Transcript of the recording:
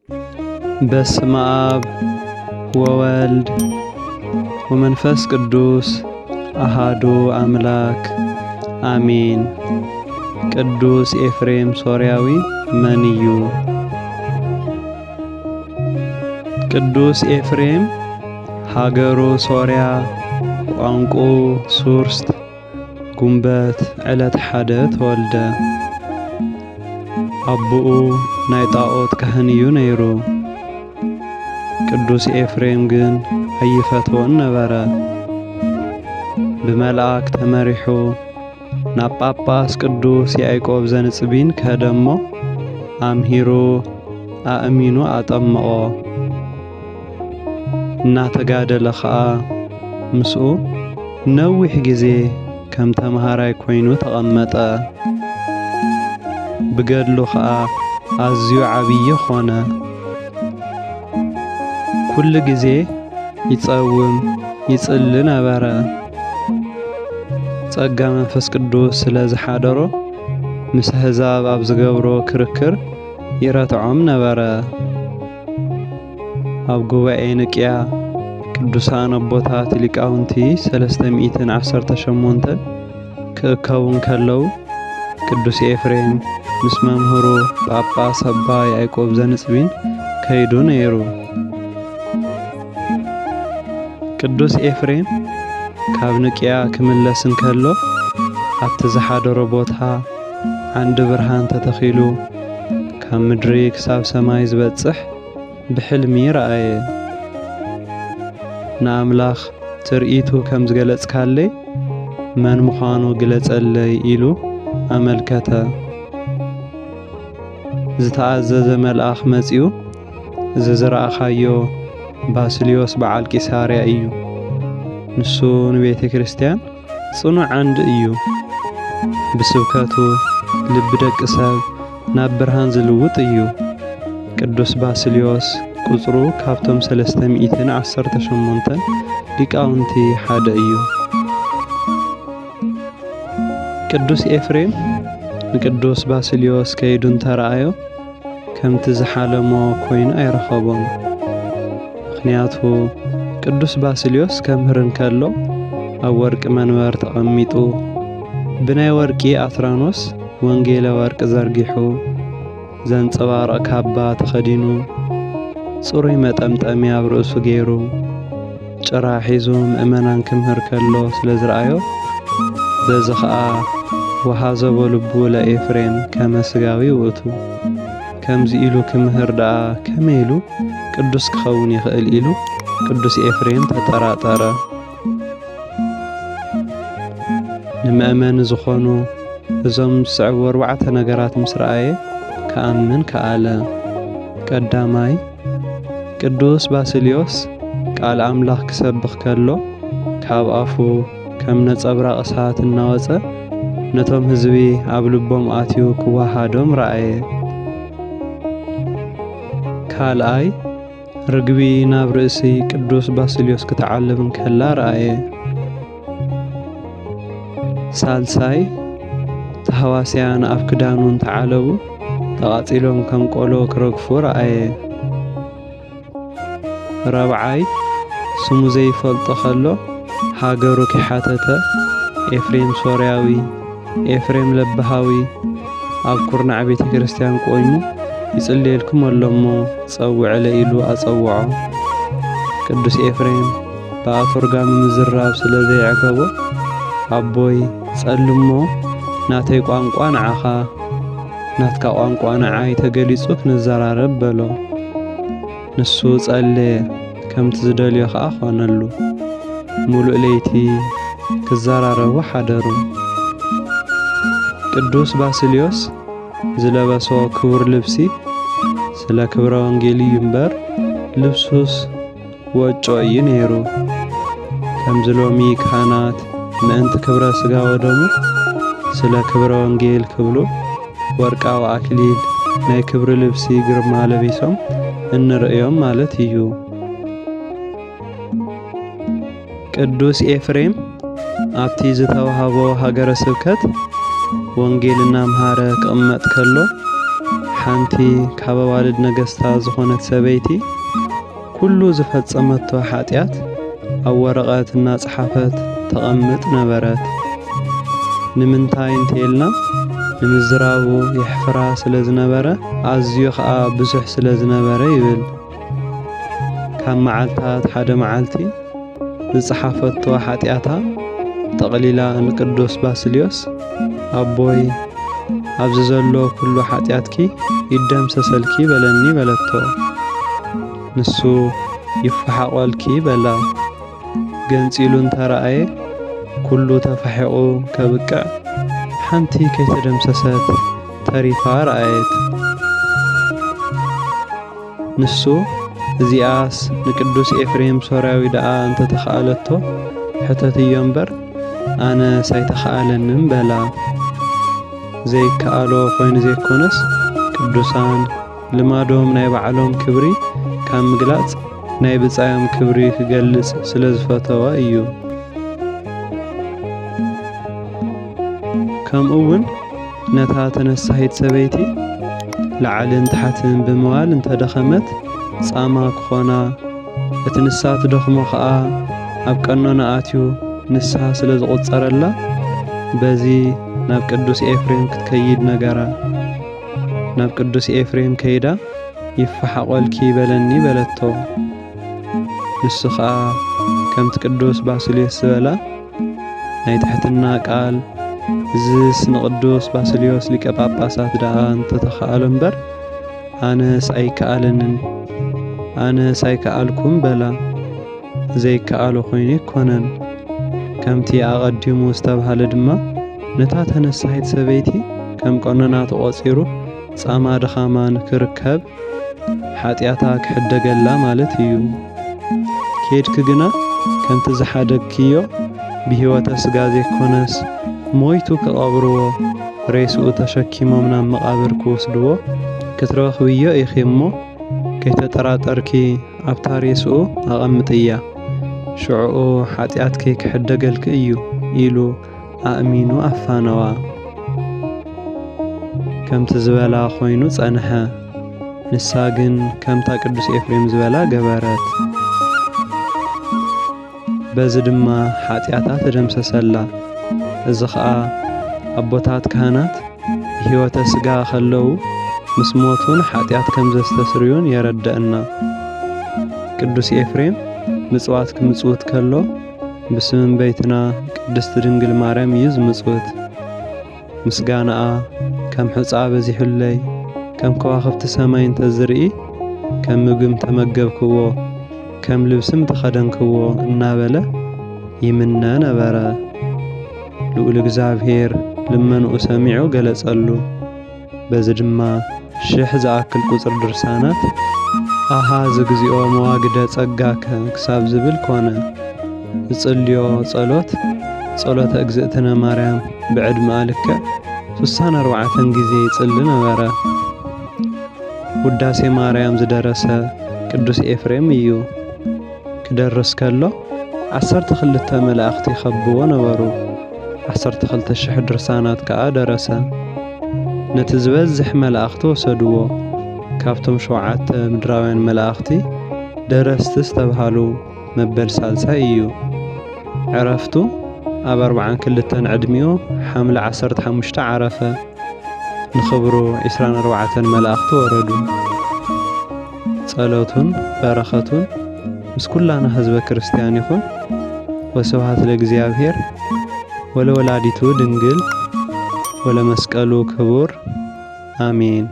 በስመ አብ ወወልድ ወመንፈስ ቅዱስ አሃዱ አምላክ አሜን። ቅዱስ ኤፍሬም ሶርያዊ መንዩ። ቅዱስ ኤፍሬም ሀገሩ ሶርያ፣ ቋንቁ ሱርስት፣ ጉንበት ዕለት ሓደ ተወልደ። አቡኡ ናይ ጣዖት ካህን እዩ ነይሩ። ቅዱስ ኤፍሬም ግን ኣይፈትዎን ነበረ። ብመልአክ ተመሪሑ ናብ ጳጳስ ቅዱስ ያዕቆብ ዘንጽቢን ከደሞ አምሂሩ አእሚኑ አጠመቆ። እናተጋደለ ኸዓ ምስኡ ነዊሕ ጊዜ ከም ተምሃራይ ኮይኑ ተቐመጠ። ብገድሉ ኸዓ ኣዝዩ ዓብዪ ኾነ። ኩሉ ጊዜ ይጸውም ይጽሊ ነበረ። ጸጋ መንፈስ ቅዱስ ስለ ዝሓደሮ ምስ ሕዛብ ኣብ ዝገብሮ ክርክር ይረትዖም ነበረ። ኣብ ጉባኤ ንቅያ ቅዱሳን ኣቦታት ሊቃውንቲ 318 ክእከቡን ከለዉ ቅዱስ ኤፍሬም ምስ መምህሩ ጳጳስ አባ ያዕቆብ ዘንጽቢን ከይዱ ነይሩ። ቅዱስ ኤፍሬም ካብ ንቅያ ክምለስን ከሎ ኣብቲ ዝሓደሮ ቦታ ዓንዲ ብርሃን ተተኺሉ ካብ ምድሪ ክሳብ ሰማይ ዝበጽሕ ብሕልሚ ረአየ። ንኣምላኽ ትርኢቱ ከም ዝገለጽካለይ መን ምዃኑ ግለጸለይ ኢሉ ኣመልከተ። ዝተኣዘዘ መልአኽ መጺኡ እዚ ዝረአኻዮ ባስልዮስ በዓል ቂሳርያ እዩ። ንሱ ንቤተ ክርስቲያን ጽኑዕ ዓንዲ እዩ። ብስብከቱ ልቢ ደቂ ሰብ ናብ ብርሃን ዝልውጥ እዩ። ቅዱስ ባስልዮስ ቁጽሩ ካብቶም 318 ሊቃውንቲ ሓደ እዩ። ቅዱስ ኤፍሬም ንቅዱስ ባስልዮስ ከይዱ እንተረአዮ ከምቲ ዝሓለሞ ኮይኑ ኣይረኸቦን። ምኽንያቱ ቅዱስ ባስልዮስ ከምህርን ከሎ ኣብ ወርቂ መንበር ተቐሚጡ ብናይ ወርቂ ኣትራኖስ ወንጌለ ወርቂ ዘርጊሑ ዘንጸባርቕ ካባ ተኸዲኑ ጽሩይ መጠምጠሚ ኣብ ርእሱ ገይሩ ጭራ ሒዙ ምእመናን ክምህር ከሎ ስለ ዝረአዮ በዚ ኸዓ ወሃዘቦ ልቡ ለኤፍሬም ከመ ሥጋዊ ውእቱ። ከምዚ ኢሉ ክምህር ደኣ ከመይ ኢሉ ቅዱስ ክኸውን ይኽእል ኢሉ ቅዱስ ኤፍሬም ተጠራጠረ። ንመእመን ዝኾኑ እዞም ዝስዕቡ 4 ነገራት ምስ ረአየ ከኣምን ከኣለ። ቀዳማይ ቅዱስ ባስልዮስ ቃል ኣምላኽ ክሰብኽ ከሎ ካብ ኣፉ ከም ነጸብራቕ እሳት እናወፀ ነቶም ህዝቢ ኣብ ልቦም ኣትዩ ክዋሃዶም ረአየ። ካልኣይ ርግቢ ናብ ርእሲ ቅዱስ ባስልዮስ ክትዓልም ከላ ረአየ። ሳልሳይ ተሃዋስያን ኣብ ክዳኑ እንተዓለቡ ተቓጺሎም ከም ቆሎ ክረግፉ ረአየ። ረብዓይ ስሙ ዘይፈልጦ ከሎ ሃገሩ ኪሓተተ ኤፍሬም ሶርያዊ፣ ኤፍሬም ለብሃዊ ኣብ ኩርናዕ ቤተ ክርስቲያን ቆይሙ ይጽልየልኩም ኣሎሞ ጸውዕለ ኢሉ ኣጸውዖ። ቅዱስ ኤፍሬም ብኣቶርጋሚ ምዝራብ ስለ ዘይዕገቦ ኣቦይ ጸልሞ ናተይ ቋንቋ ንዓኻ ናትካ ቋንቋ ንዓይ ተገሊጹ ክንዘራረብ በሎ። ንሱ ጸለየ ከምቲ ዝደልዮ ኸዓ ኾነሉ። ሙሉእ ለይቲ ክዘራረቡ ሓደሩ። ቅዱስ ባስልዮስ ዝለበሶ ክቡር ልብሲ ስለ ክብረ ወንጌል እዩ እምበር ልብሱስ ወጮ እዩ ነይሩ። ከምዚ ሎሚ ካህናት ምእንቲ ክብረ ሥጋ ወደሙ ስለ ክብረ ወንጌል ክብሉ ወርቃዊ ኣክሊል ናይ ክብሪ ልብሲ ግርማ ለቢሶም እንርእዮም ማለት እዩ። ቅዱስ ኤፍሬም ኣብቲ ዝተዋሃቦ ሃገረ ስብከት ወንጌል እናምሃረ ክቕመጥ ከሎ ሓንቲ ካብ ኣዋልድ ነገሥታት ዝኾነት ሰበይቲ ኩሉ ዝፈጸመቶ ኃጢአት ኣብ ወረቐት እናጽሓፈት ተቐምጥ ነበረት። ንምንታይ እንተኢልና ንምዝራቡ የሕፍራ ስለ ዝነበረ ኣዝዩ ኸዓ ብዙሕ ስለ ዝነበረ ይብል። ካብ መዓልታት ሓደ መዓልቲ ዝጽሓፈቶ ኃጢአታ ጠቕሊላ ንቅዱስ ባስልዮስ ኣቦይ ኣብዚ ዘሎ ኩሉ ኃጢአትኪ ይደምሰሰልኪ በለኒ በለቶ። ንሱ ይፈሓቖልኪ በላ። ገንጺሉ እንተረኣየ ኩሉ ተፋሒቑ ከብቅዕ ሓንቲ ከይተደምሰሰት ተሪፋ ረአየት። ንሱ እዚኣስ ንቅዱስ ኤፍሬም ሶርያዊ ደኣ እንተተኸኣለቶ ሕተትዮ እምበር ኣነ ሳይተኸኣለንን በላ። ዘይከኣሎ ኮይኑ ዘይኮነስ ቅዱሳን ልማዶም ናይ ባዕሎም ክብሪ ካብ ምግላጽ ናይ ብጻዮም ክብሪ ክገልጽ ስለ ዝፈተወ እዩ። ከምኡውን ነታ ተነሳሂት ሰበይቲ ላዕልን ታሕትን ብምባል እንተደኸመት ጻማ ክኾና እቲ ንሳ ትደኽሞ ኸዓ ኣብ ቀኖና ኣትዩ ንስሓ ስለ ዝቝጸረላ በዚ ናብ ቅዱስ ኤፍሬም ክትከይድ ነገራ። ናብ ቅዱስ ኤፍሬም ከይዳ ይፈሓቖልኪ በለኒ በለቶ። ንሱ ኸዓ ከምቲ ቅዱስ ባስልዮስ ዝበላ ናይ ትሕትና ቃል እዝስ ንቅዱስ ባስልዮስ ሊቀ ጳጳሳት ደኣ እንተተኸኣሎ እምበር ኣነስ ኣይከኣለንን ኣነስ ኣይከኣልኩም በላ። ዘይከኣሎ ኮይኑ ይኮነን። ከምቲ ኣቐዲሙ ዝተብሃለ ድማ ነታ ተነሳሂት ሰበይቲ ከም ቀኖና ተቖጺሩ ጻማ ድኻማ ንክርከብ ኃጢአታ ክሕደገላ ማለት እዩ። ኬድክ ግና ከምቲ ዝሓደግክዮ ብሕይወተ ሥጋ ዘይኮነስ ሞይቱ ክቐብርዎ ሬስኡ ተሸኪሞም ናብ መቓብር ክወስድዎ ክትረኽብዮ ኢኺ እሞ ከይተጠራጠርኪ ኣብታ ሬስኡ ኣቐምጥያ። ሽዑኡ ኃጢአትኪ ክሕደገልኪ እዩ ኢሉ ኣእሚኑ ኣፋነዋ። ከምቲ ዝበላ ኾይኑ ጸንሐ። ንሳ ግን ከምታ ቅዱስ ኤፍሬም ዝበላ ገበረት። በዚ ድማ ኃጢአታ ተደምሰሰላ። እዚ ኸዓ ኣቦታት ካህናት ብሕይወተ ሥጋ ኸለዉ ምስ ሞቱን ኃጢአት ከም ዘስተስርዩን የረድአና። ቅዱስ ኤፍሬም ምጽዋት ክምጽውት ከሎ ብስምን በይትና ቅድስቲ ድንግል ማርያም እዩ ዝምጽውት። ምስጋናኣ ከም ሕፃ በዚሑለይ ከም ከዋኽብቲ ሰማይ እንተዝርኢ ከም ምግብም ተመገብክዎ ከም ልብስም ተኸደንክዎ እናበለ ይምነ ነበረ። ልዑል እግዚአብሔር ልመንኡ ሰሚዑ ገለጸሉ። በዚ ድማ 1000 ዝኣክል ቁጽር ድርሳናት ኣሃ ዝግዚኦ መዋግደ ጸጋከ ክሳብ ዝብል ኮነ። ዝጽልዮ ጸሎት ጸሎተ እግዝእትነ ማርያም ብዕድመ ልክዕ 64 ጊዜ ይጽሊ ነበረ። ውዳሴ ማርያም ዝደረሰ ቅዱስ ኤፍሬም እዩ። ክደርስ ከሎ 12 መላእኽቲ ይኸብዎ ነበሩ። 12,000 ድርሳናት ከዓ ደረሰ። ነቲ ዝበዝሕ መላእኽቲ ወሰድዎ። ካብቶም 7 ምድራውያን መላእኽቲ ደረስቲ ዝተብሃሉ መበል ሳልሳይ እዩ። ዕረፍቱ ኣብ 42 ዕድሚኡ ሓምለ 15 ዓረፈ። ንኽብሩ 24 መላእኽቲ ወረዱ። ጸሎቱን በረኸቱን ምስ ኩላና ህዝበ ክርስቲያን ይኹን። ወስብሐት ለእግዚአብሔር ወለወላዲቱ ድንግል ወለመስቀሉ ክቡር አሜን።